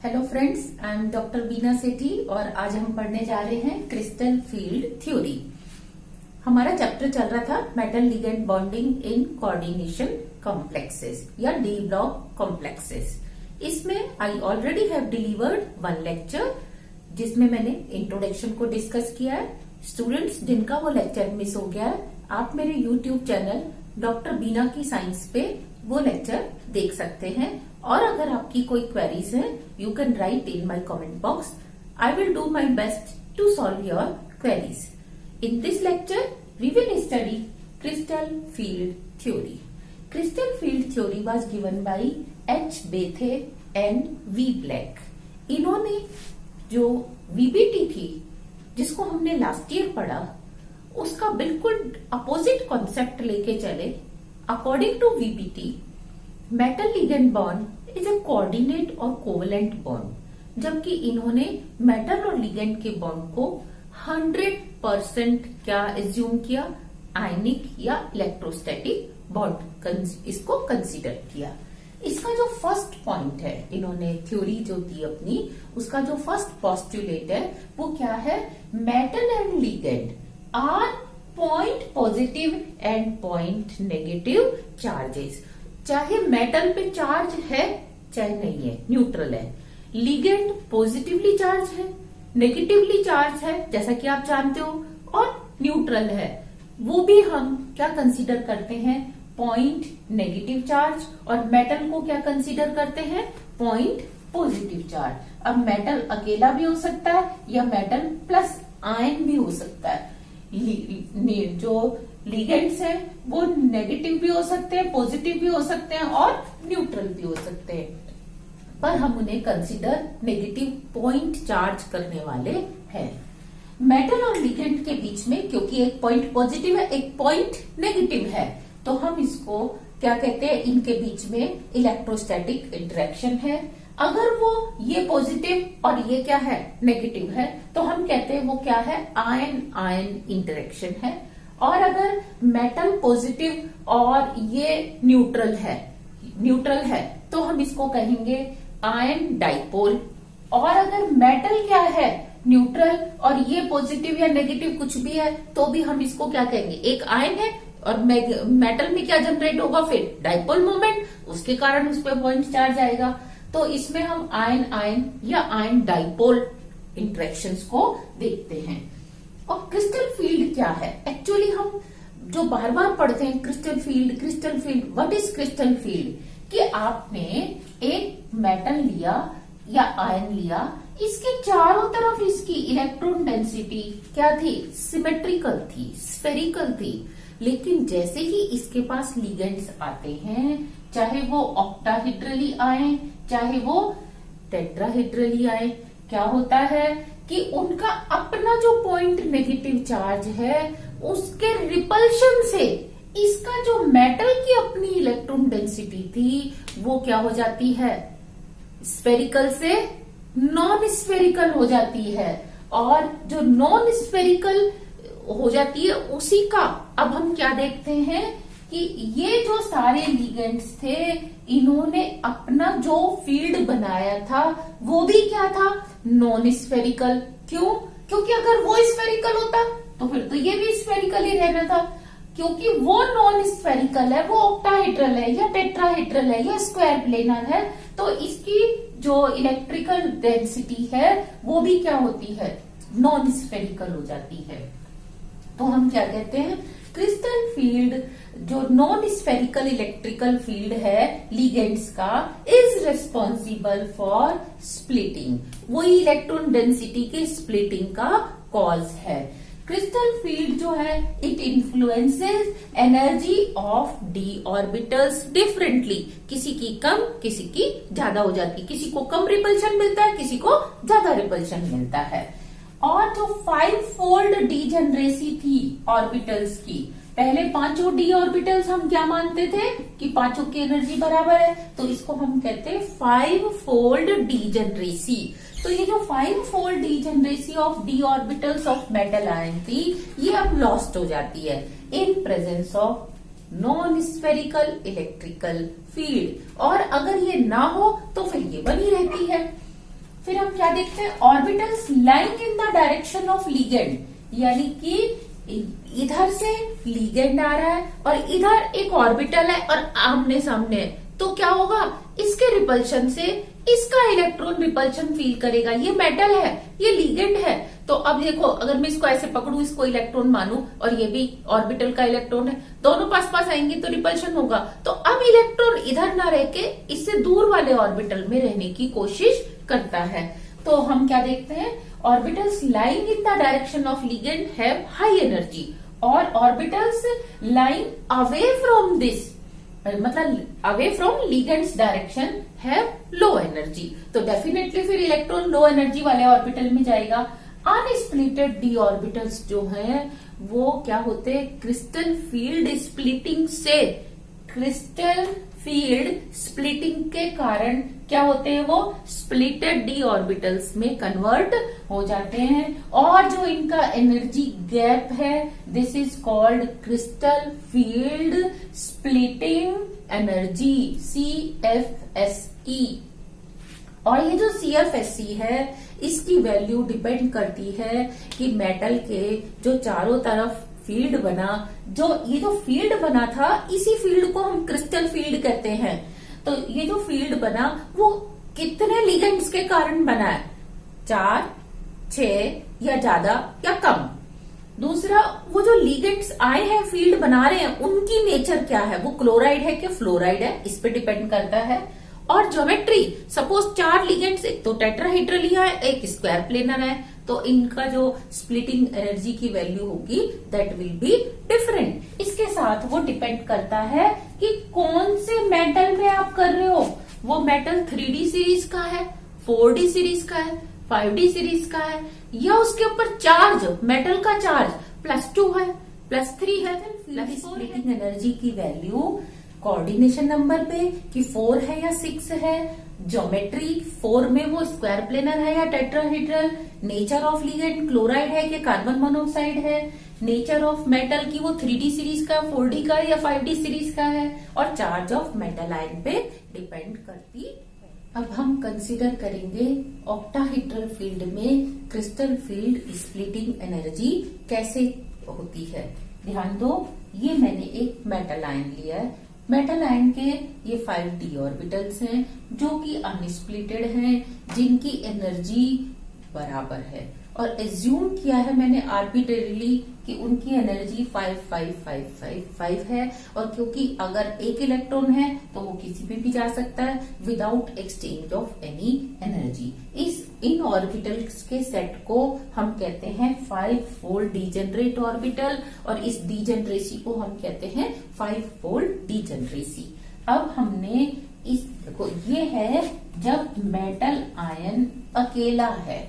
Hello friends, I am doctor Beena Sethi और आज हम पढ़ने जा रहे हैं क्रिस्टल फील्ड थ्योरी। हमारा चैप्टर चल रहा था metal ligand bonding in coordination complexes या डी ब्लॉक कॉम्प्लेक्सेस। इसमें I already have delivered one lecture जिसमें मैंने इंट्रोडक्शन को डिस्कस किया है। स्टूडेंट्स जिनका वो लेक्चर मिस हो गया है, आप मेरे यूट्यूब चैनल डॉक्टर बीना की साइंस पे वो लेक्चर देख सकते हैं। और अगर आपकी कोई क्वेरीज है, you can write in my comment box. I will do my best to solve your queries. In this lecture we will study crystal field theory. Crystal field theory was given by H Bethe and Van Vleck. इन्होंने जो VBT थी जिसको हमने last year पढ़ा, उसका बिल्कुल opposite concept लेके चले। According to VBT, metal ligand bond is a coordinate और कोवेलेंट बॉन्ड, जबकि इन्होंने मेटल और लिगेंड के बॉन्ड को 100% क्या एज्यूम किया, आयनिक या इलेक्ट्रोस्टैटिक बॉन्ड इसको कंसीडर किया। इसका जो फर्स्ट पॉइंट है, इन्होंने थ्योरी जो दी अपनी, उसका जो फर्स्ट पोस्टुलेट है वो क्या है, metal and ligand are point positive and point negative charges. चाहे मेटल पे चार्ज है चाहे नहीं है, न्यूट्रल है। लिगेंड पॉजिटिवली चार्ज है, नेगेटिवली चार्ज है जैसा कि आप जानते हो, और न्यूट्रल है, वो भी हम क्या कंसीडर करते हैं, पॉइंट नेगेटिव चार्ज। और मेटल को क्या कंसीडर करते हैं, पॉइंट पॉजिटिव चार्ज। अब मेटल अकेला भी हो सकता है या मेटल प्लस आयन भी हो सकता है। जो लिगेंड्स हैं वो नेगेटिव भी हो सकते हैं, पॉजिटिव भी हो सकते हैं और न्यूट्रल भी हो सकते हैं, पर हम उन्हें कंसीडर नेगेटिव पॉइंट चार्ज करने वाले हैं। मेटल और लिगेंड के बीच में क्योंकि एक पॉइंट पॉजिटिव है एक पॉइंट नेगेटिव है, तो हम इसको क्या कहते हैं, इनके बीच में इलेक्ट्रोस्टैटिक इंटरेक्शन है। अगर वो ये पॉजिटिव और ये क्या है, नेगेटिव है, तो हम कहते हैं वो क्या है, आयन आयन इंटरेक्शन है। और अगर मेटल पॉजिटिव और ये न्यूट्रल है तो हम इसको कहेंगे आयन डाइपोल। और अगर मेटल क्या है, न्यूट्रल, और ये पॉजिटिव या नेगेटिव कुछ भी है, तो भी हम इसको क्या कहेंगे, एक आयन है और मेटल में क्या जनरेट होगा, फिर डाइपोल मोमेंट, उसके कारण उस पर पॉइंट चार्ज आएगा। तो इसमें हम आयन आयन या आयन डाइपोल इंटरेक्शंस को देखते हैं। और क्रिस्टल फील्ड क्या है, एक्चुअली हम जो बार बार पढ़ते हैं crystal field, what is crystal field, कि आपने एक मेटल लिया या आयन लिया, इसके चारों तरफ इसकी इलेक्ट्रॉन डेंसिटी क्या थी, सिमेट्रिकल थी, स्फेरिकल थी। लेकिन जैसे ही इसके पास लिगेंड्स आते हैं, चाहे वो ऑक्टाहेड्रली आए चाहे वो टेट्राहेड्रली आए, क्या होता है कि उनका अपना जो पॉइंट नेगेटिव चार्ज है उसके रिपल्शन से इसका जो मेटल की अपनी इलेक्ट्रॉन डेंसिटी थी वो क्या हो जाती है, स्फेरिकल से नॉन स्फेरिकल हो जाती है। और जो नॉन स्फेरिकल हो जाती है उसी का अब हम क्या देखते हैं कि ये जो सारे लिगेंड्स थे, इन्होंने अपना जो फील्ड बनाया था वो भी क्या था, नॉन स्फेरिकल। क्यों, क्योंकि अगर वो स्फेरिकल होता तो फिर तो ये भी स्फेरिकल ही रहना था। क्योंकि वो नॉन स्फेरिकल है, वो ऑक्टाहेड्रल है या टेट्राहेड्रल है या स्क्वायर प्लेनर है, तो इसकी जो इलेक्ट्रिकल डेंसिटी है वो भी क्या होती है, नॉन स्फेरिकल हो जाती है। तो हम क्या कहते हैं, क्रिस्टल फील्ड जो नॉन स्फेरिकल इलेक्ट्रिकल फील्ड है लिगेंड्स का, इज रिस्पॉन्सिबल फॉर स्प्लिटिंग, वही इलेक्ट्रॉन डेंसिटी के स्प्लिटिंग का कॉज है। क्रिस्टल फील्ड जो है it influences energy of D orbitals differently, किसी की कम किसी की ज्यादा हो जाती है, किसी को कम रिपल्शन मिलता है किसी को ज्यादा रिपल्शन मिलता है। और जो 5 फोल्ड डीजेनरेसी थी ऑर्बिटल्स की, पहले पांचों डी ऑर्बिटल्स हम क्या मानते थे कि पांचों की एनर्जी बराबर है, तो इसको हम कहते हैं 5 फोल्ड डीजेनरेसी। तो ये जो 5 fold degeneracy of D orbitals of metal ion थी, ये अब लॉस्ट हो जाती है in presence of non spherical electrical field. और अगर ये ना हो तो फिर ये बनी रहती है। फिर हम क्या देखते हैं, orbitals lying in the direction of ligand, यानी कि इधर से लिगेंड आ रहा है और इधर एक ऑर्बिटल है और आमने सामने है, तो क्या होगा, इसके रिपल्शन से इसका इलेक्ट्रॉन रिपल्शन फील करेगा। ये मेटल है, ये लिगेंड है, तो अब देखो अगर मैं इसको ऐसे पकड़ू, इसको इलेक्ट्रॉन मानू और ये भी ऑर्बिटल का इलेक्ट्रॉन है, दोनों पास पास आएंगे तो रिपल्शन होगा। तो अब इलेक्ट्रॉन इधर ना रह के इससे दूर वाले ऑर्बिटल में रहने की कोशिश करता है। तो हम क्या देखते हैं, orbitals lying in the direction of ligand have high energy और orbitals lying away from this, मतलब away from ligands direction have low energy. तो डेफिनेटली फिर इलेक्ट्रॉन लो एनर्जी वाले ऑर्बिटल में जाएगा। अनस्प्लिटेड डी ऑर्बिटल्स जो है वो क्या होते हैं, क्रिस्टल फील्ड स्प्लिटिंग से, क्रिस्टल फील्ड स्प्लिटिंग के कारण क्या होते हैं, वो स्प्लिटेड डी ऑर्बिटल्स में कन्वर्ट हो जाते हैं। और जो इनका एनर्जी गैप है, this is called crystal field splitting energy, CFSE। और ये जो CFSE है, इसकी वैल्यू डिपेंड करती है कि मेटल के जो चारों तरफ फील्ड बना, जो ये जो फील्ड बना था, इसी फील्ड को हम क्रिस्टल फील्ड कहते हैं। तो ये जो फील्ड बना वो कितने लिगेंड्स के कारण बना है, 4, 6 या ज्यादा या कम। दूसरा, वो जो लिगेंड्स आए हैं फील्ड बना रहे हैं, उनकी नेचर क्या है, वो क्लोराइड है कि फ्लोराइड है, इस पे डिपेंड करता है। और ज्योमेट्री, सपोज 4 लिगेंड्स, एक तो टेट्राहेड्रल लिया है, एक स्क्वायर प्लेनर है, तो इनका जो स्प्लिटिंग एनर्जी की वैल्यू होगी दैट विल बी डिफरेंट। इसके साथ वो डिपेंड करता है कि कौन से मेटल में आप कर रहे हो, वो मेटल 3D सीरीज का है, 4D सीरीज का है, 5D सीरीज का है, या उसके ऊपर चार्ज, मेटल का चार्ज +2 है, +3 है। स्प्लिटिंग एनर्जी की वैल्यू कोऑर्डिनेशन नंबर पे कि 4 है या 6 है, ज्योमेट्री 4 में वो स्क्वायर प्लेनर है या tetrahedral, nature of ligand chloride है कि कार्बन मोनोऑक्साइड है, नेचर ऑफ मेटल की वो 3D सीरीज का, 4D का या 5D सीरीज का है, और चार्ज ऑफ मेटल आयन पे डिपेंड करती है। अब हम कंसीडर करेंगे ऑक्टाहेड्रल फील्ड में क्रिस्टल फील्ड स्प्लिटिंग एनर्जी कैसे होती है। ध्यान दो, ये मैंने एक मेटल आयन लिया है, मेटल आयन के ये 5D ऑर्बिटल्स हैं जो कि अनस्प्लिटेड हैं, जिनकी एनर्जी बराबर है, और एज्यूम किया है मैंने आर्बिट्रेरीली कि उनकी एनर्जी 5, 5, 5, 5, 5 है। और क्योंकि अगर एक इलेक्ट्रॉन है तो वो किसी पे भी जा सकता है without exchange of any energy. In orbitals के सेट को हम कहते हैं 5-फोल्ड डीजेनरेट ऑर्बिटल, और इस डीजेनरेसी को हम कहते हैं 5-फोल्ड डीजेनरेसी। अब हमने देखो ये है जब मेटल आयन अकेला है।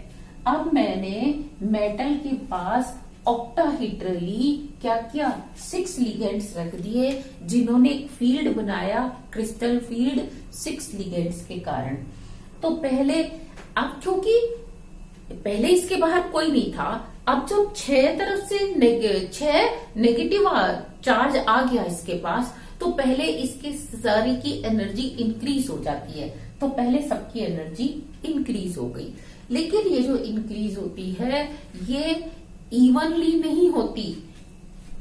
अब मैंने मेटल के पास ऑक्टाहेड्रली क्या किया, 6 लिगेंड्स रख दिए, जिन्होंने एक फील्ड बनाया, क्रिस्टल फील्ड 6 लिगेंड्स के कारण। तो पहले, अब क्योंकि पहले इसके बाहर कोई नहीं था, अब जब 6 तरफ से 6 नेगेटिव चार्ज आ गया इसके पास, तो पहले इसके सारी की एनर्जी इंक्रीज हो जाती है। तो पहले सबकी एनर्जी इंक्रीज हो गई, लेकिन ये जो इंक्रीज होती है ये इवनली नहीं होती।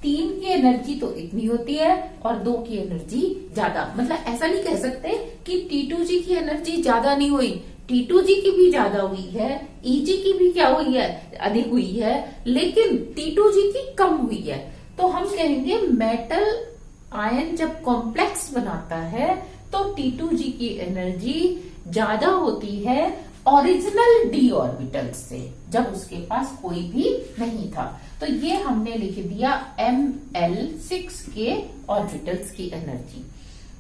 3 की एनर्जी तो इतनी होती है और 2 की एनर्जी ज्यादा। मतलब ऐसा नहीं कह सकते कि T2G की एनर्जी ज्यादा नहीं हुई, T2G की भी ज्यादा हुई है, EG की भी क्या हुई है, अधिक हुई है, लेकिन T2G की कम हुई है। तो हम कहेंगे मेटल आयन जब कॉम्प्लेक्स बनाता है तो T2G की एनर्जी ज्यादा होती है ओरिजिनल डी ऑर्बिटल से, जब उसके पास कोई भी नहीं था। तो ये हमने लिख दिया Ml6 के ऑर्बिटल्स की एनर्जी।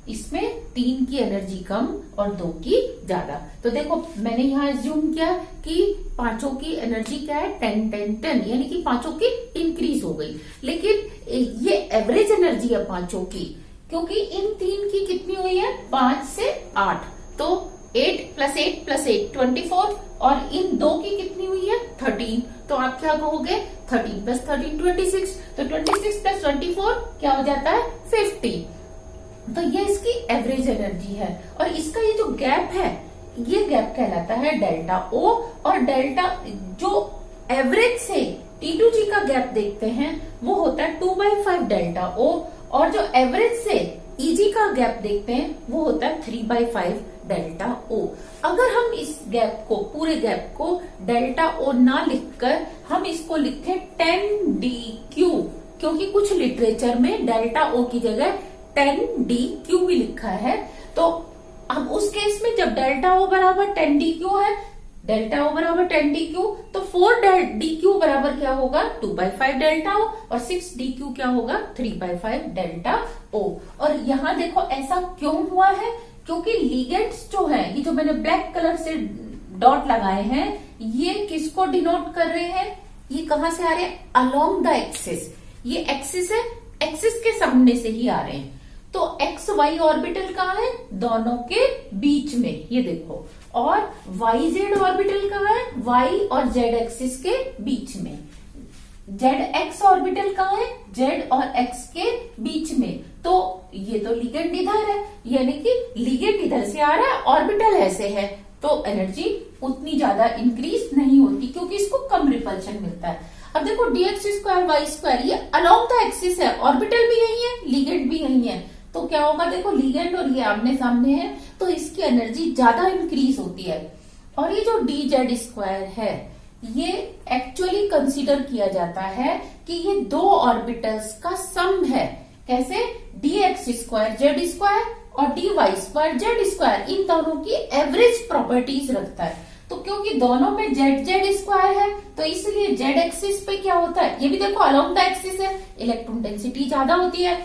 इसमें 3 की एनर्जी कम और 2 की ज्यादा। तो देखो मैंने यहाँ एज्यूम किया कि पांचों की एनर्जी क्या है, 10, 10, 10, यानी कि पांचों की इंक्रीज हो गई। लेकिन ये एवरेज एनर्जी है पांचों की, क्योंकि इन 3 की कितनी हुई है, 5 से 8, तो 8 + 8 + 8 24, और इन 2 की कितनी हुई है, 13। तो आप क्या कहोगे, 13 + 13 26, तो 26 + 24 क्या हो जाता है, 50। तो ये इसकी एवरेज एनर्जी है। और इसका ये जो गैप है, ये गैप कहलाता है डेल्टा ओ। और डेल्टा जो एवरेज से T2G का गैप देखते हैं वो होता है 2/5 डेल्टा ओ, और जो एवरेज से EG का गैप देखते हैं वो होता है 3/5 डेल्टा ओ। अगर हम इस गैप को, पूरे गैप को डेल्टा ओ ना लिखकर हम इसको लिखें 10DQ, क्योंकि कुछ लिटरेचर में डेल्टा ओ की जगह 10DQ भी लिखा है। तो अब उस केस में जब डेल्टा ओ बराबर 10DQ है, डेल्टा ओ बराबर 10DQ, तो 4DQ बराबर क्या होगा 2/5 डेल्टा ओ, और 6DQ क्या होगा 3/5 डेल्टा ओ। और यहाँ देखो ऐसा क्यों हुआ है, क्योंकि लिगेंड्स जो है, ये जो मैंने ब्लैक कलर से डॉट लगाए हैं, ये किसको डिनोट कर रहे हैं, ये कहां से आ रहे हैं, अलोंग द एक्सिस। ये एक्सिस है, एक्सिस के सामने से ही आ रहे हैं। तो एक्स वाई ऑर्बिटल कहाँ है, दोनों के बीच में, ये देखो। और वाई जेड ऑर्बिटल कहाँ है, वाई और जेड एक्सिस के बीच में। जेड एक्स ऑर्बिटल कहाँ है, जेड और एक्स के बीच में। तो ये तो लिगेंड इधर है, यानी कि लिगेंड इधर से आ रहा है, ऑर्बिटल ऐसे है, तो एनर्जी उतनी ज्यादा इंक्रीज नहीं होती, क्योंकि इसको कम रिपल्शन मिलता है। अब देखो dx² y², ये अलोंग द एक्सिस है, ऑर्बिटल भी यही है, लिगेंड भी यही है। तो क्या होगा, देखो लिगेंड और ये आमने सामने है, तो इसकी एनर्जी ज्यादा इंक्रीज होती है। और ये जो dz² है, ये एक्चुअली कंसीडर किया जाता है कि ये दो ऑर्बिटल्स का सम है। कैसे, dx² z² और dy² z², इन दोनों की एवरेज प्रॉपर्टीज रखता है। तो क्योंकि दोनों में z² है, तो इसलिए z एक्सिस पे क्या होता है, ये भी देखो अलोंग द एक्सिस है, इलेक्ट्रॉन डेंसिटी ज्यादा होती है,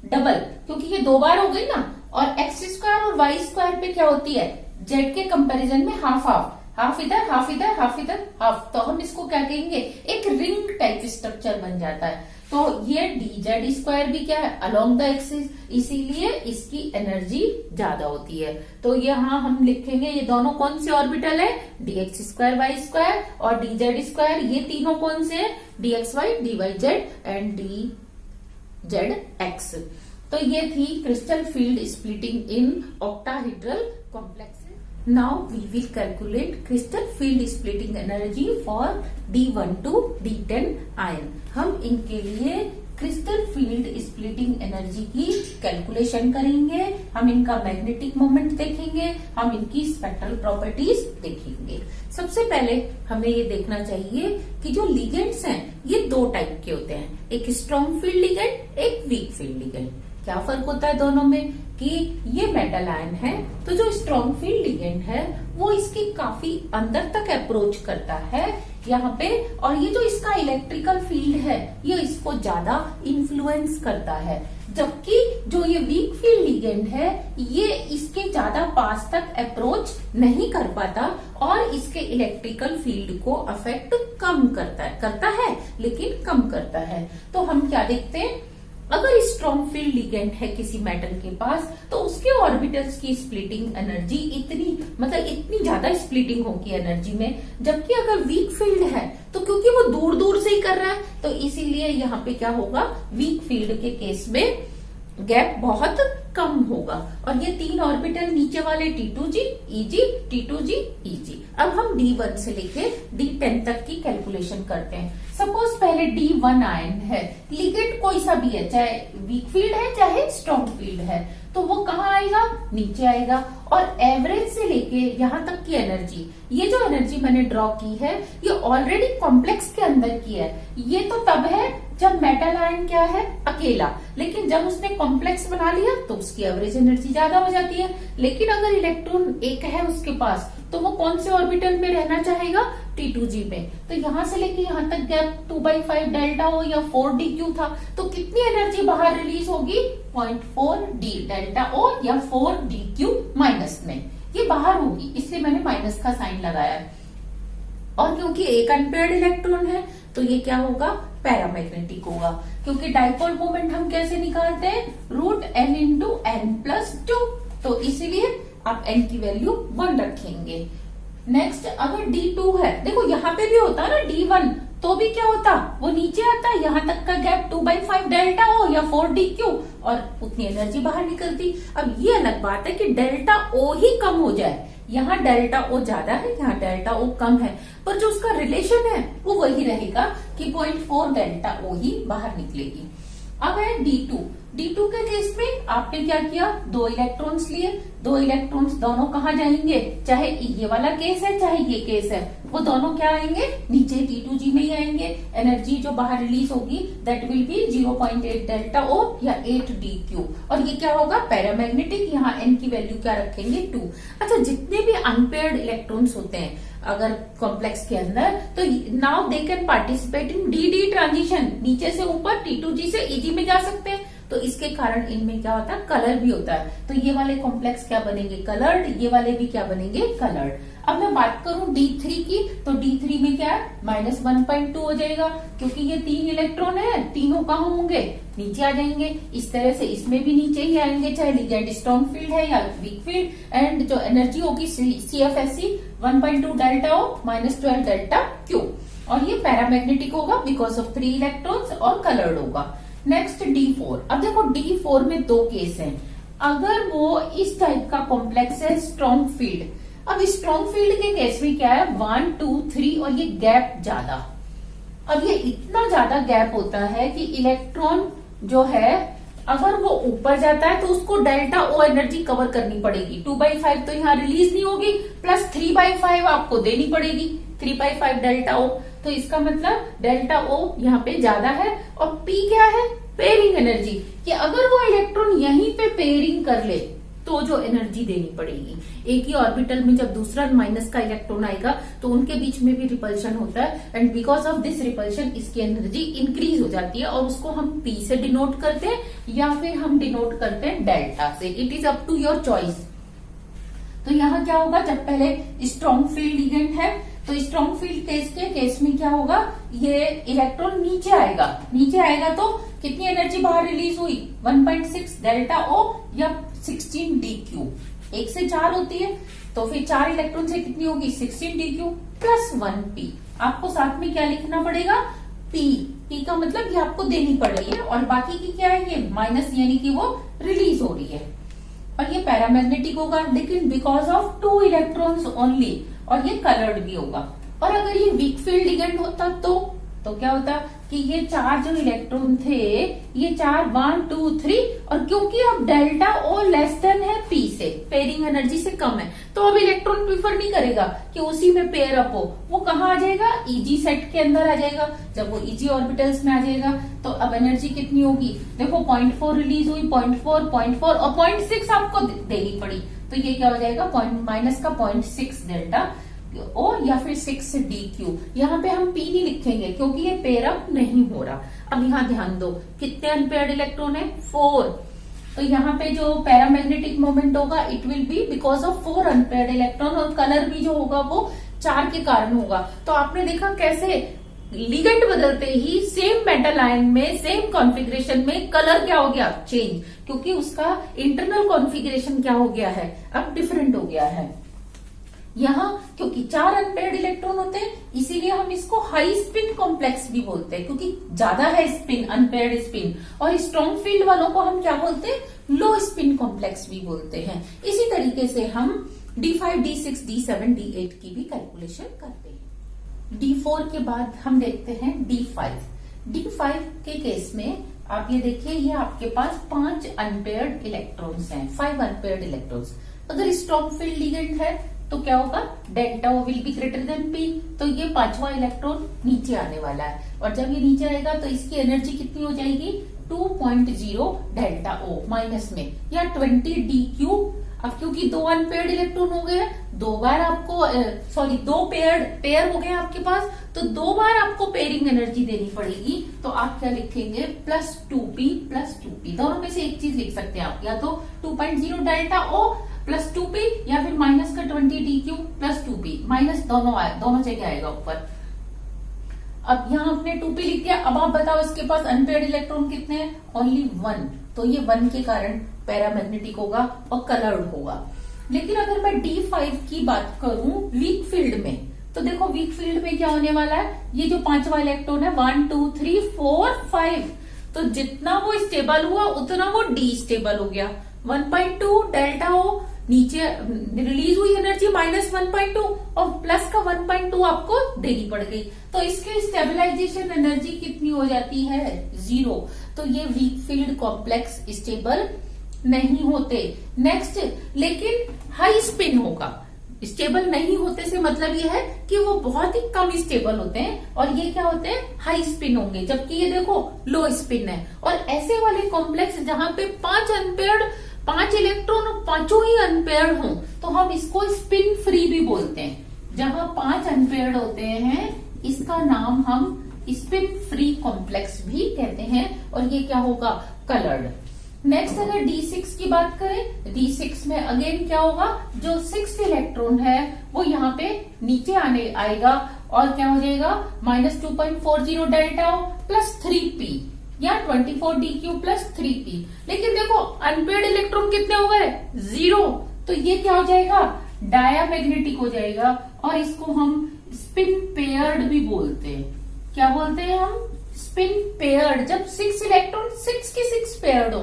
डबल, क्योंकि ये दो बार हो गई ना। और x² और y² पे क्या होती है, z के कंपैरिजन में हाफ हाफ, हाफ इधर हाफ इधर हाफ इधर हाफ, तो हम इसको क्या कहेंगे, एक रिंग टाइप स्ट्रक्चर बन जाता है। तो ये dz² भी क्या है, अलोंग द एक्सिस, इसीलिए इसकी एनर्जी ज्यादा होती है। तो यहाँ हम लिखेंगे, ये दोनों कौन से ऑर्बिटल है, dx² y² और dz², ये तीनों कौन से है, dxy dyz एंड dzx। तो ये थी crystal field splitting in octahedral complex. Now we will calculate crystal field splitting energy for D1 to D10 ion. हम इनके लिए क्रिस्टल फील्ड स्प्लिटिंग एनर्जी की कैलकुलेशन करेंगे, हम इनका मैग्नेटिक मोमेंट देखेंगे, हम इनकी स्पेक्ट्रल प्रॉपर्टीज देखेंगे। सबसे पहले हमें ये देखना चाहिए कि जो लिगेंड्स हैं ये दो टाइप के होते हैं, एक स्ट्रॉन्ग फील्ड लिगेंड, एक वीक फील्ड लिगेंड। क्या फर्क होता है दोनों में, कि ये मेटल आयन है, तो जो स्ट्रॉन्ग फील्ड लिगेंड है वो इसकी काफी अंदर तक अप्रोच करता है यहाँ पे, और ये जो इसका इलेक्ट्रिकल फील्ड है ये इसको ज्यादा इन्फ्लुएंस करता है। जबकि जो ये वीक फील्ड लिगेंड है ये इसके ज्यादा पास तक अप्रोच नहीं कर पाता और इसके इलेक्ट्रिकल फील्ड को अफेक्ट कम करता है लेकिन कम करता है। तो हम क्या देखते हैं, अगर स्ट्रॉन्ग फील्ड लिगेंड है किसी मेटल के पास तो उसके ऑर्बिटल्स की स्प्लिटिंग एनर्जी इतनी ज्यादा स्प्लिटिंग होगी एनर्जी में। जबकि अगर वीक फील्ड है तो क्योंकि वो दूर दूर से ही कर रहा है तो इसीलिए यहाँ पे क्या होगा, वीक फील्ड के केस में गैप बहुत कम होगा। और ये तीन ऑर्बिटल नीचे वाले T2G, EG, T2G, EG। अब हम D1 से लेके D10 तक की कैलकुलेशन करते हैं। सपोज पहले D1 आयन है, लिगेंड कोई सा भी है, चाहे वीक फील्ड है चाहे स्ट्रॉन्ग फील्ड है, तो वो कहाँ आएगा, नीचे आएगा। और एवरेज से लेके यहाँ तक की एनर्जी, ये जो एनर्जी मैंने ड्रॉ की है ये ऑलरेडी कॉम्प्लेक्स के अंदर की है। ये तो तब है जब मेटल आयन क्या है, अकेला, लेकिन जब उसने कॉम्प्लेक्स बना लिया तो उसकी एवरेज एनर्जी ज्यादा हो जाती है। लेकिन अगर इलेक्ट्रॉन एक है उसके पास तो वो कौन से ऑर्बिटल में रहना चाहेगा, T2G में। तो यहाँ से लेके यहाँ तक गैप 2/5 डेल्टा ओ या 4DQ था, तो कितनी एनर्जी बाहर रिलीज होगी, 0.4D डेल्टा ओ या 4DQ माइनस में, ये बाहर होगी, इसलिए मैंने माइनस का साइन लगाया है। और क्योंकि एक अनपेयर्ड इलेक्ट्रॉन है तो ये क्या होगा, पैरामैग्नेटिक होगा। क्योंकि डाइपोल मोमेंट हम कैसे निकालते हैं, √n × n+2, तो इसीलिए आप n की वैल्यू 1 रखेंगे। नेक्स्ट अगर D2 है, देखो यहाँ पे भी होता है ना D1, तो भी क्या होता, वो नीचे आता है, यहाँ तक का गैप 2/5 डेल्टा ओ या 4DQ और उतनी एनर्जी बाहर निकलती। अब ये अलग बात है कि डेल्टा ओ ही कम हो जाए, यहाँ डेल्टा ओ ज्यादा है, यहाँ डेल्टा ओ कम है, पर जो उसका रिलेशन है वो वही रहेगा कि 0.4 डेल्टा ओ ही बाहर निकलेगी। अब है D2। D2 के केस में आपने क्या किया, 2 इलेक्ट्रॉन्स लिए, 2 इलेक्ट्रॉन्स दोनों कहाँ जाएंगे, चाहे ये वाला केस है चाहे ये केस है, वो दोनों क्या आएंगे, नीचे T2G में ही आएंगे। एनर्जी जो बाहर रिलीज होगी दैट विल बी 0.8 डेल्टा ओ या 8 DQ। और ये क्या होगा, पैरामैग्नेटिक। यहाँ N की वैल्यू क्या रखेंगे, 2। अच्छा, जितने भी अनपेयर्ड इलेक्ट्रॉन्स होते हैं अगर कॉम्प्लेक्स के अंदर, तो now they can participate in D transition. नीचे से ऊपर T2G से EG में जा सकते हैं, तो इसके कारण इनमें क्या होता है, कलर भी होता है। तो ये वाले कॉम्प्लेक्स क्या बनेंगे, कलर्ड, ये वाले भी क्या बनेंगे, कलर्ड। अब मैं बात करूं D3 की, तो D3 में क्या है, -1.2 हो जाएगा, क्योंकि ये 3 इलेक्ट्रॉन है, तीनों कहाँ होंगे, नीचे आ जाएंगे। इस तरह से इसमें भी नीचे ही आएंगे, चाहे लिगेंड स्ट्रॉन्ग फील्ड है या वीक फील्ड। एंड जो एनर्जी होगी CFSE 1.2 डेल्टा ओ -12 डेल्टा Q। और ये पैरामैग्नेटिक होगा बिकॉज ऑफ 3 इलेक्ट्रॉन्स और कलर्ड होगा। Next D4। अब देखो D4 में 2 केस हैं। अगर वो इस टाइप का कॉम्प्लेक्स है, स्ट्रॉन्ग फील्ड। अब स्ट्रॉन्ग फील्ड के केस में क्या है, 1 2 3 और ये गैप ज्यादा। अब ये इतना ज्यादा गैप होता है कि इलेक्ट्रॉन जो है अगर वो ऊपर जाता है तो उसको डेल्टा ओ एनर्जी कवर करनी पड़ेगी। 2/5 तो यहाँ रिलीज नहीं होगी, प्लस 3/5 आपको देनी पड़ेगी, 3/5 डेल्टा ओ। तो इसका मतलब डेल्टा ओ यहाँ पे ज्यादा है। और पी क्या है, पेयरिंग एनर्जी, कि अगर वो इलेक्ट्रॉन यहीं पे पेयरिंग कर ले तो जो एनर्जी देनी पड़ेगी। एक ही ऑर्बिटल में जब दूसरा माइनस का इलेक्ट्रॉन आएगा तो उनके बीच में भी रिपल्शन होता है, and because of this repulsion इसकी एनर्जी इंक्रीज हो जाती है, और उसको हम पी से डिनोट करते हैं या फिर हम डिनोट करते हैं डेल्टा से। It is up to your choice. तो यहाँ क्या होगा, जब पहले स्ट्रॉन्ग फील्ड लिगेंड है तो स्ट्रॉन्ग फील्ड केस में क्या होगा, ये इलेक्ट्रॉन नीचे आएगा, नीचे आएगा तो कितनी एनर्जी बाहर रिलीज हुई, 1.6 डेल्टा ओ या 16 DQ। 1 से 4 होती है, तो फिर 4 इलेक्ट्रॉन से कितनी होगी, 16 DQ प्लस 1 P। आपको साथ में क्या लिखना पड़ेगा, P का मतलब ये आपको देनी पड़ रही है, और बाकी की क्या है, ये माइनस, यानी कि वो रिलीज हो रही है। और ये पैरामैग्नेटिक होगा, लेकिन बिकॉज ऑफ 2 इलेक्ट्रॉन्स ओनली, और ये कलर्ड भी होगा। और अगर ये वीक फील्ड लिगेंड होता तो क्या होता कि ये 4 जो इलेक्ट्रॉन थे, ये 4 1 2 3, और क्योंकि अब डेल्टा ओ लेस देन है पी से, पेयरिंग एनर्जी से कम है, तो अब इलेक्ट्रॉन प्रीफर नहीं करेगा कि उसी में पेयर अप हो। वो कहाँ आ जाएगा, EG सेट के अंदर आ जाएगा। जब वो EG ऑर्बिटल्स में आ जाएगा तो अब एनर्जी कितनी होगी, देखो 0.4 रिलीज हुई, 0.4 और 0.6 आपको देनी पड़ी, तो ये क्या हो जाएगा, माइनस का 0.6 डेल्टा ओ या फिर 6 DQ। यहाँ पे हम P नहीं लिखेंगे क्योंकि ये पेयर अप नहीं हो रहा। अब यहाँ ध्यान दो, कितने अनपेयर्ड इलेक्ट्रॉन है, 4। तो यहाँ पे जो पैरामैग्नेटिक मोमेंट होगा it will be because of 4 unpaired electron, और कलर भी जो होगा वो 4 के कारण होगा। तो आपने देखा कैसे लिगेंड बदलते ही सेम मेटल आयन में, सेम कॉन्फ़िगरेशन में कलर क्या हो गया, चेंज, क्योंकि उसका इंटरनल कॉन्फ़िगरेशन क्या हो गया है, अब डिफरेंट हो गया है। यहाँ क्योंकि 4 अनपेयर्ड इलेक्ट्रॉन होते हैं, इसीलिए हम इसको हाई स्पिन कॉम्प्लेक्स भी बोलते हैं, क्योंकि ज्यादा है स्पिन, अनपेयर्ड स्पिन। और स्ट्रॉन्ग फील्ड वालों को हम क्या बोलते हैं, लो स्पिन कॉम्प्लेक्स भी बोलते हैं। इसी तरीके से हम D5 D6 D7 D8 की भी कैलकुलेशन करते हैं। D4 के बाद हम देखते हैं D5। D5 के केस में आप ये देखिए, ये आपके पास 5 अनपेयर्ड इलेक्ट्रॉन्स हैं, 5 अनपेयर्ड इलेक्ट्रॉन्स। अगर स्ट्रॉन्ग फील्ड लिगेंड है तो क्या होगा, delta O will be greater than P, तो ये 5वां इलेक्ट्रॉन नीचे आने वाला है, और जब ये नीचे आएगा तो इसकी एनर्जी कितनी हो जाएगी, 2.0 डेल्टा ओ माइनस में, या 20 DQ। अब क्योंकि 2 अनपेयर्ड इलेक्ट्रॉन हो गए, 2 बार आपको दो पेयर हो गए आपके पास, तो 2 बार आपको पेयरिंग एनर्जी देनी पड़ेगी। तो आप क्या लिखेंगे, प्लस 2P प्लस 2P। दोनों में से एक चीज लिख सकते हैं आप, या तो 2.0 डेल्टा ओ प्लस 2P, या फिर माइनस का 20 DQ प्लस 2P। माइनस दोनों जगह आएगा ऊपर। अब यहाँ आपने 2P लिख दिया। अब आप बताओ इसके पास अनपेयर्ड इलेक्ट्रॉन कितने हैं, ओनली 1। तो ये 1 के कारण पैरामैग्नेटिक होगा और कलर्ड होगा। लेकिन अगर मैं D5 की बात करूं वीक फील्ड में, तो देखो वीक फील्ड में क्या होने वाला है, ये जो 5वां इलेक्ट्रॉन है 1 2 3 4 5, तो जितना वो स्टेबल हुआ उतना वो डी स्टेबल हो गया। 1.2 डेल्टा ओ नीचे रिलीज हुई एनर्जी -1.2 और प्लस का 1.2 आपको देनी पड़ गई, तो इसकी स्टेबलाइजेशन एनर्जी कितनी हो जाती है 0। तो ये वीक फील्ड कॉम्प्लेक्स स्टेबल नहीं होते। नेक्स्ट, लेकिन हाई स्पिन होगा। स्टेबल नहीं होते से मतलब ये है कि वो बहुत ही कम स्टेबल होते हैं और ये क्या होते हैं हाई स्पिन होंगे, जबकि ये देखो लो स्पिन है। और ऐसे वाले कॉम्प्लेक्स जहां पे 5 अनपेयर्ड 5 इलेक्ट्रॉन और पांचों ही अनपेयर्ड हो तो हम इसको स्पिन फ्री भी बोलते हैं। जहां 5 अनपेयर्ड होते हैं इसका नाम हम स्पिन फ्री कॉम्प्लेक्स भी कहते हैं और ये क्या होगा कलर्ड। नेक्स्ट अगर D6 की बात करें, D6 में अगेन क्या होगा, जो 6th इलेक्ट्रॉन है वो यहाँ पे नीचे आएगा और क्या हो जाएगा -2.40 डेल्टा प्लस 3p या 24dq प्लस 3p। लेकिन देखो अनपेयर्ड इलेक्ट्रॉन कितने हो गए 0, तो ये क्या हो जाएगा डायामैग्नेटिक हो जाएगा और इसको हम स्पिन पेयर्ड भी बोलते हैं। क्या बोलते हैं हम स्पिन पेयर्ड। जब 6 इलेक्ट्रॉन 6 के 6 पेयर्ड हो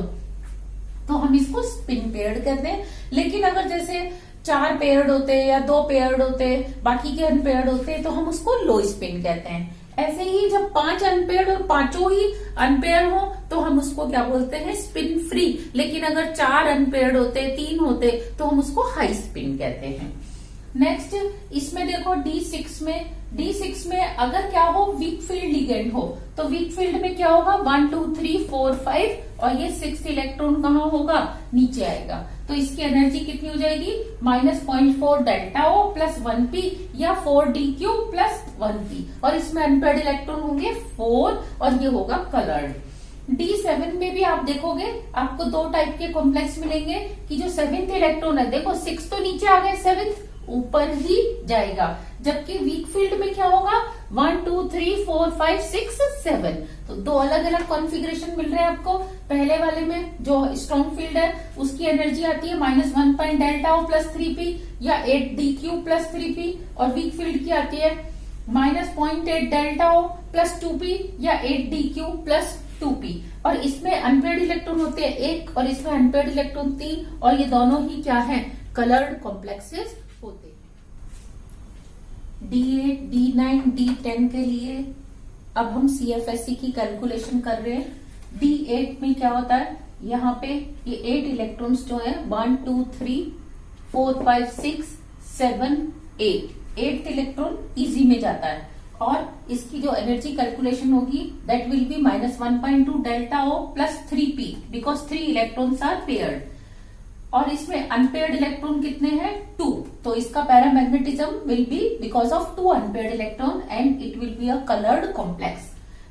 तो हम इसको स्पिन पेयर्ड कहते हैं। लेकिन अगर जैसे 4 पेयर्ड होते हैं या 2 पेयर्ड होते हैं बाकी के अनपेयर्ड होते हैं तो हम उसको लो स्पिन कहते हैं। ऐसे ही जब 5 अनपेयर्ड और पांचों ही अनपेयर्ड हो तो हम उसको क्या बोलते हैं स्पिन फ्री। लेकिन अगर 4 अनपेयर्ड होते 3 होते तो हम उसको हाई स्पिन कहते हैं। नेक्स्ट इसमें देखो D6 में अगर क्या हो वीक फील्ड लिगेंड हो तो वीक फील्ड में क्या होगा 1 2 3 4 5 और ये 6th इलेक्ट्रॉन कहाँ होगा नीचे आएगा। तो इसकी एनर्जी कितनी हो जाएगी -0.4 डेल्टा O प्लस 1p या 4dq प्लस 1p और इसमें अनपेयर्ड इलेक्ट्रॉन होंगे 4 और ये होगा कलर्ड। D7 में भी आप देखोगे आपको 2 टाइप के कॉम्प्लेक्स मिलेंगे कि जो 7th इलेक्ट्रॉन है, देखो 6 तो नीचे आ गए 7th ऊपर ही जाएगा, जबकि वीक फील्ड में क्या होगा 1 2 3 4 5 6 7। तो 2 अलग अलग कॉन्फ़िगरेशन मिल रहे हैं आपको। पहले वाले में जो स्ट्रॉन्ग फील्ड है उसकी एनर्जी आती है -1 डेल्टा O प्लस 3p या 8dq प्लस 3p और वीक फील्ड की आती है -0.8 डेल्टा O प्लस 2p या 8dq प्लस 2p। और इसमें अनपेयर्ड इलेक्ट्रॉन होते हैं 1 और इसमें अनपेयर्ड इलेक्ट्रॉन 3 और ये दोनों ही क्या है कलर्ड कॉम्प्लेक्सेस होते हैं। D8, D9, D10 के लिए अब हम CFSE की कैलकुलेशन कर रहे हैं। D8 में क्या होता है, यहाँ पे ये 8 इलेक्ट्रॉन्स जो है 1 2 3 4 5 6 7 8 8th इलेक्ट्रॉन इजी में जाता है और इसकी जो एनर्जी कैलकुलेशन होगी that will be -1.2 delta O plus 3p because 3 electrons are paired और इसमें अनपेयर्ड इलेक्ट्रॉन कितने हैं 2। तो इसका paramagnetism will be because of 2 unpaired electron and it will be a coloured complex.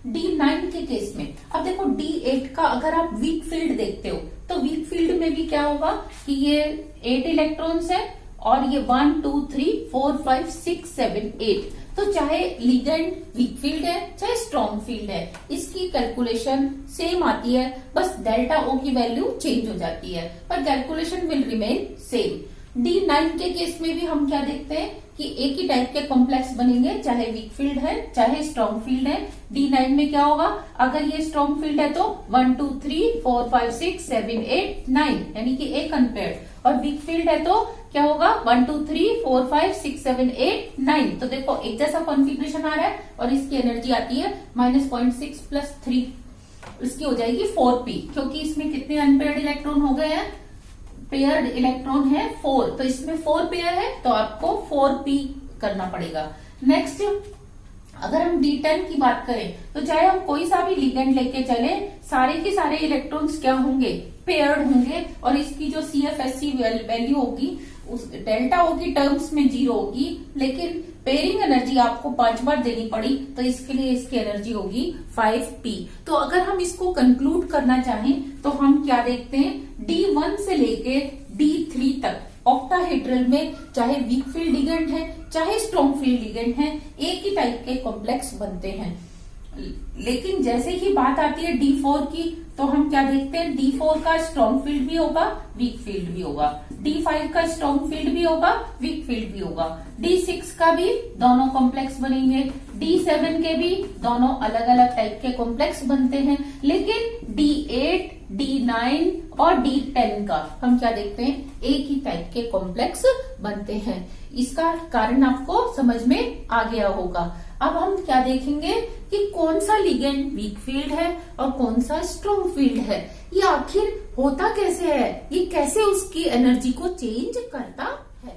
D9 के केस में अब देखो D8 का अगर आप वीक फील्ड देखते हो तो वीक फील्ड में भी क्या होगा कि ये 8 इलेक्ट्रॉन्स है और ये 1 2 3 4 5 6 7 8। तो चाहे लिगेंड वीक फील्ड है चाहे स्ट्रॉन्ग फील्ड है इसकी कैलकुलेशन सेम आती है, बस डेल्टा O की वैल्यू चेंज हो जाती है पर calculation will remain same. D9 के केस में भी हम क्या देखते हैं कि एक ही टाइप के कॉम्प्लेक्स बनेंगे चाहे वीक फील्ड है चाहे स्ट्रॉन्ग फील्ड है। D9 में क्या होगा अगर ये स्ट्रॉन्ग फील्ड है तो 1 2 3 4 5 6 7 8 9 यानी कि एक अनपेयर्ड और वीक फील्ड है तो क्या होगा 1 2 3 4 5 6 7 8 9। तो देखो एक जैसा कॉन्फ़िगरेशन आ रहा है और इसकी एनर्जी आती है -0.6 प्लस 3 इसकी हो जाएगी 4p क्योंकि इसमें कितने अनपेयर्ड इलेक्ट्रॉन हो गए हैं पेयर्ड इलेक्ट्रॉन है 4 तो इसमें 4 पेयर है तो आपको 4p करना पड़ेगा। नेक्स्ट अगर हम D10 की बात करें तो चाहे हम कोई सा भी लिगेंड लेके चले सारे के सारे इलेक्ट्रॉन्स क्या होंगे पेयर्ड होंगे और इसकी जो CFSE वैल्यू होगी उस डेल्टा O की टर्म्स में 0 होगी, लेकिन पेयरिंग एनर्जी आपको 5 बार देनी पड़ी तो इसके लिए इसकी एनर्जी होगी 5p। तो अगर हम इसको कंक्लूड करना चाहें तो हम क्या देखते हैं D1 से लेके D3 तक ऑक्टाहेड्रल में चाहे वीक फील्ड लिगेंड है चाहे स्ट्रॉन्ग फील्ड लिगेंड है एक ही टाइप के कॉम्प्लेक्स बनते हैं। लेकिन जैसे ही बात आती है D4 की, तो हम क्या देखते हैं, D4 का स्ट्रॉन्ग फील्ड भी होगा, वीक फील्ड भी होगा। D5 का स्ट्रॉन्ग फील्ड भी होगा, वीक फील्ड भी होगा। D6 का भी दोनों कॉम्प्लेक्स बनेंगे। D7 के भी दोनों अलग अलग टाइप के कॉम्प्लेक्स बनते हैं। लेकिन D8, D9 और D10 का हम क्या देखते हैं, एक ही टाइप के कॉम्प्लेक्स बनते हैं। इसका कारण आपको समझ में आ गया होगा। अब हम क्या देखेंगे कि कौन सा लिगेंड वीक फील्ड है और कौन सा स्ट्रॉन्ग फील्ड है। ये आखिर होता कैसे है, ये कैसे उसकी एनर्जी को चेंज करता है।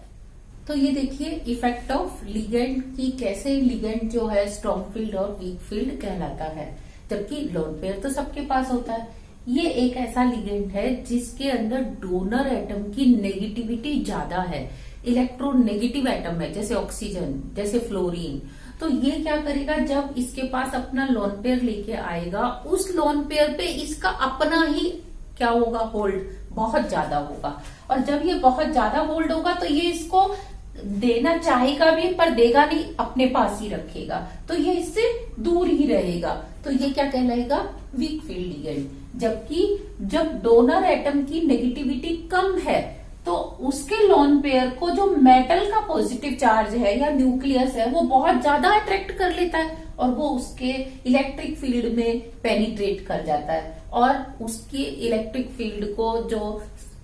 तो ये देखिए इफेक्ट ऑफ लिगेंड की कैसे लिगेंड जो है स्ट्रॉन्ग फील्ड और वीक फील्ड कहलाता है, जबकि लोन पेयर तो सबके पास होता है। ये एक ऐसा लिगेंड है जिसके अंदर डोनर एटम की नेगेटिविटी ज्यादा है, इलेक्ट्रोनेगेटिव एटम है, जैसे ऑक्सीजन, जैसे फ्लोरीन। तो ये क्या करेगा, जब इसके पास अपना लोन पेयर लेके आएगा, उस लोन पेयर पे इसका अपना ही क्या होगा, होल्ड बहुत ज्यादा होगा। और जब ये बहुत ज्यादा होल्ड होगा तो ये इसको देना चाहेगा भी पर देगा नहीं, अपने पास ही रखेगा, तो ये इससे दूर ही रहेगा। तो ये क्या कहलाएगा, वीक फील्ड लिगेंड। जबकि जब डोनर एटम की नेगेटिविटी कम है तो उसके लोन पेयर को जो मेटल का पॉजिटिव चार्ज है या न्यूक्लियस है वो बहुत ज्यादा अट्रैक्ट कर लेता है और वो उसके इलेक्ट्रिक फील्ड में पेनिट्रेट कर जाता है और उसकी इलेक्ट्रिक फील्ड को, जो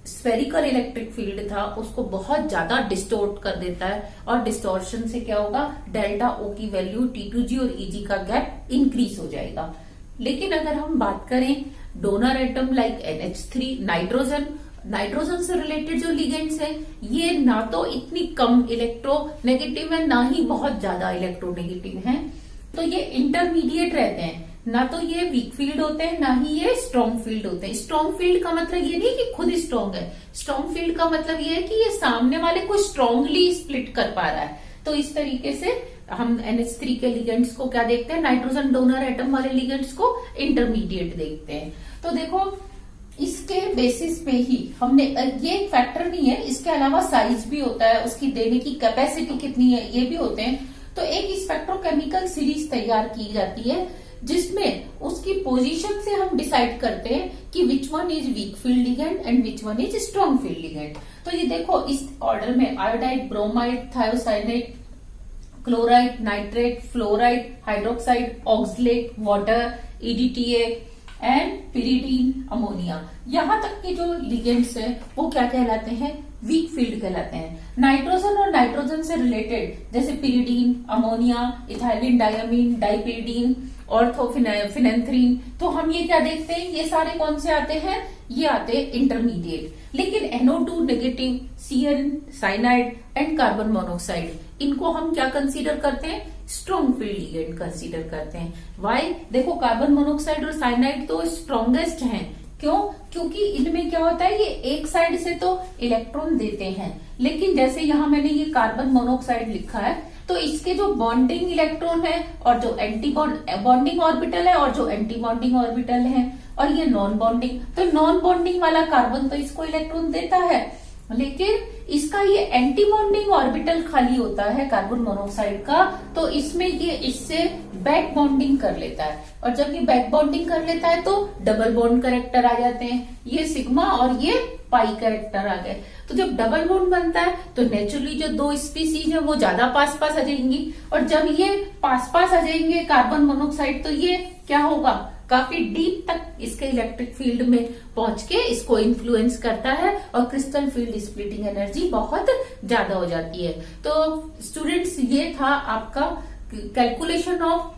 स्फेरिकल इलेक्ट्रिक फील्ड था, उसको बहुत ज्यादा डिस्टोर्ट कर देता है। और डिस्टोर्शन से क्या होगा, डेल्टा ओ की वैल्यू T2G और EG का गैप इंक्रीज हो जाएगा। लेकिन अगर हम बात करें donor atom like NH3, nitrogen से रिलेटेड जो लिगेंड्स हैं, ये ना तो इतनी कम इलेक्ट्रोनेगेटिव है, ना ही बहुत ज्यादा इलेक्ट्रोनेगेटिव हैं। तो ये इंटरमीडिएट रहते हैं, ना तो ये वीक फील्ड होते हैं, ना ही ये स्ट्रॉन्ग फील्ड होते हैं। स्ट्रॉन्ग फील्ड का मतलब ये नहीं कि खुद स्ट्रॉन्ग है, स्ट्रॉन्ग फील्ड का मतलब ये है कि ये सामने वाले को स्ट्रांगली स्प्लिट कर पा रहा है। तो इस तरीके से हम NH3 के लिगेंड्स को क्या देखते हैं, नाइट्रोजन डोनर एटम वाले लिगेंड्स को इंटरमीडिएट देखते हैं। तो देखो इसके बेसिस पे ही हमने, ये एक फैक्टर नहीं है, इसके अलावा साइज भी होता है, उसकी देने की कैपेसिटी कितनी है, ये भी होते हैं। तो एक स्पेक्ट्रोकेमिकल सीरीज तैयार की जाती है जिसमें उसकी पोजीशन से हम डिसाइड करते हैं कि which one is weak field ligand and which one is strong field ligand. तो ये देखो इस ऑर्डर में iodide, bromide, thiocyanate, chloride, nitrate, fluoride, hydroxide, oxalate, water, EDTA and pyridine, ammonia, यहाँ तक के जो लिगेंड्स हैं वो क्या कहलाते हैं, वीक फील्ड कहलाते हैं। नाइट्रोजन और नाइट्रोजन से रिलेटेड जैसे पिरिडीन, अमोनिया, इथाइलिन डायमीन, डाइपिरिडीन, ऑर्थोफिनेंथ्रीन, तो हम ये क्या देखते हैं, ये सारे कौन से आते हैं, ये आते हैं इंटरमीडिएट। लेकिन NO2 negative, CN, cyanide and carbon monoxide, इनको हम क्या कंसीडर करते हैं, स्ट्रॉन्ग फील्ड लिगेंड कंसीडर करते हैं। वाई, देखो कार्बन मोनोक्साइड और साइनाइड तो स्ट्रॉन्गेस्ट हैं। क्यों, क्योंकि इनमें क्या होता है, ये एक साइड से तो इलेक्ट्रॉन देते हैं, लेकिन जैसे यहाँ मैंने ये कार्बन मोनोक्साइड लिखा है तो इसके जो बॉन्डिंग इलेक्ट्रॉन है और जो एंटी बॉन्डिंग ऑर्बिटल है और जो एंटी बॉन्डिंग ऑर्बिटल है, और ये नॉन बॉन्डिंग, तो नॉन बॉन्डिंग वाला कार्बन तो इसको इलेक्ट्रॉन देता है, लेकिन इसका ये एंटी बॉन्डिंग ऑर्बिटल खाली होता है कार्बन मोनोक्साइड का, तो इसमें ये इससे बैक बॉन्डिंग कर लेता है। और जब ये बैक बॉन्डिंग कर लेता है तो डबल बॉन्ड कैरेक्टर आ जाते हैं, ये सिग्मा और ये पाई कैरेक्टर आ गए। तो जब डबल बॉन्ड बनता है तो नेचुरली जो दो स्पीसीज है वो ज्यादा पास पास आ जाएंगी, और जब ये पास पास आ जाएंगे कार्बन मोनोक्साइड, तो ये क्या होगा, काफी डीप तक इसके इलेक्ट्रिक फील्ड में पहुंच के इसको इन्फ्लुएंस करता है और क्रिस्टल फील्ड स्प्लिटिंग एनर्जी बहुत ज्यादा हो जाती है। तो स्टूडेंट्स, ये था आपका calculation of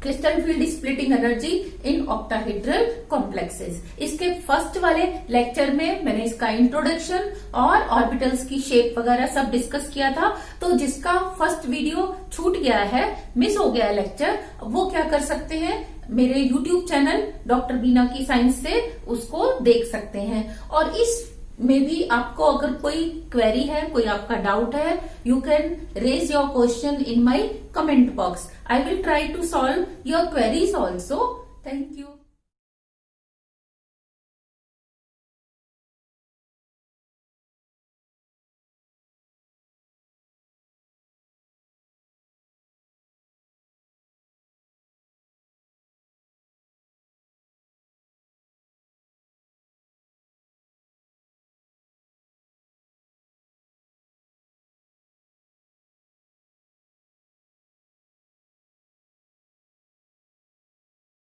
crystal field splitting energy in octahedral complexes. इसके फर्स्ट वाले लेक्चर में मैंने इसका इंट्रोडक्शन और ऑर्बिटल्स की शेप वगैरह सब डिस्कस किया था। तो जिसका फर्स्ट वीडियो छूट गया है, मिस हो गया है लेक्चर, वो क्या कर सकते हैं, मेरे YouTube चैनल डॉक्टर बीना की साइंस से उसको देख सकते हैं। और इस में भी आपको अगर कोई क्वेरी है, कोई आपका डाउट है, you can raise your question in my comment box. I will try to solve your queries also. Thank you.